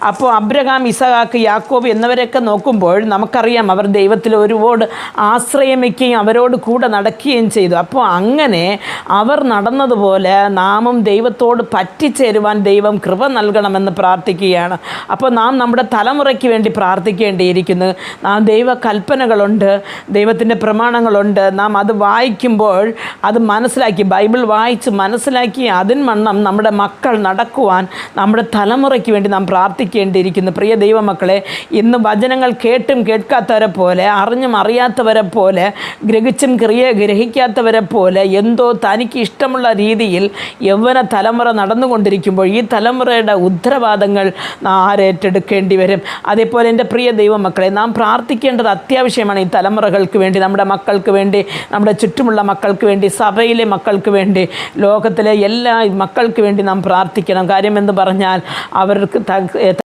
അപ്പോൾ അബ്രഹാം, ഇസഹാക്ക്, യാക്കോബ് എന്നിവരെയൊക്കെ നോക്കുമ്പോൾ നമുക്കറിയാം അവർ ദൈവത്തിൽ ഒരുപാട് ആശ്രയം വയ്ക്കുകയും അവരോട് കൂടെ നടക്കുകയും ചെയ്തു. അപ്പോൾ അങ്ങനെ അവർ നടന്നതുപോലെ നാമും ദൈവത്തോട് പറ്റിച്ചേരുവാൻ ദൈവം കൃപ നൽകണമെന്ന് പ്രാർത്ഥിക്കുകയാണ്. അപ്പോൾ നാം നമ്മുടെ തലമുറയ്ക്ക് വേണ്ടി പ്രാർത്ഥിക്കേണ്ടിയിരിക്കുന്നു. നാം ദൈവ കൽപ്പനകളുണ്ട്, ദൈവത്തിൻ്റെ പ്രമാണങ്ങളുണ്ട്. നാം അത് വായിക്കുമ്പോൾ അത് മനസ്സിലാക്കി, ബൈബിൾ വായിച്ച് മനസ്സിലാക്കി അതിൻവണ്ണം നമ്മുടെ മക്കൾ നടക്കുവാൻ നമ്മുടെ തലമുറയ്ക്ക് വേണ്ടി നാം പ്രാർത്ഥിക്കേണ്ടിയിരിക്കുന്നു. പ്രിയ ദൈവമക്കളെ, ഇന്ന് വചനങ്ങൾ കേട്ടും കേൾക്കാത്തവരെ പോലെ, അറിഞ്ഞും അറിയാത്തവരെ പോലെ, ഗ്രഹിച്ചും ഗ്രഹിക്കാത്തവരെ പോലെ എന്തോ തനിക്ക് ഇഷ്ടമുള്ള രീതിയിൽ യൗവന തലമുറ നടന്നുകൊണ്ടിരിക്കുമ്പോൾ ഈ തലമുറയുടെ ഉത്തരവാദങ്ങൾ ആരേറ്റെടുക്കേണ്ടി വരും. അതേപോലെ എൻ്റെ പ്രിയ ദൈവമക്കളെ, നാം പ്രാർത്ഥിക്കേണ്ടത് അത്യാവശ്യമാണ്. ഈ തലമുറകൾക്ക് വേണ്ടി, നമ്മുടെ മക്കൾക്ക് വേണ്ടി, നമ്മുടെ ചുറ്റുമുള്ള മക്കൾക്ക് വേണ്ടി, സഭയിലെ മക്കൾക്ക് വേണ്ടി, ലോകത്തിലെ എല്ലാ മക്കൾക്ക് വേണ്ടി നാം പ്രാർത്ഥിക്കണം. കാര്യമെന്ന് പറഞ്ഞാൽ അവർക്ക്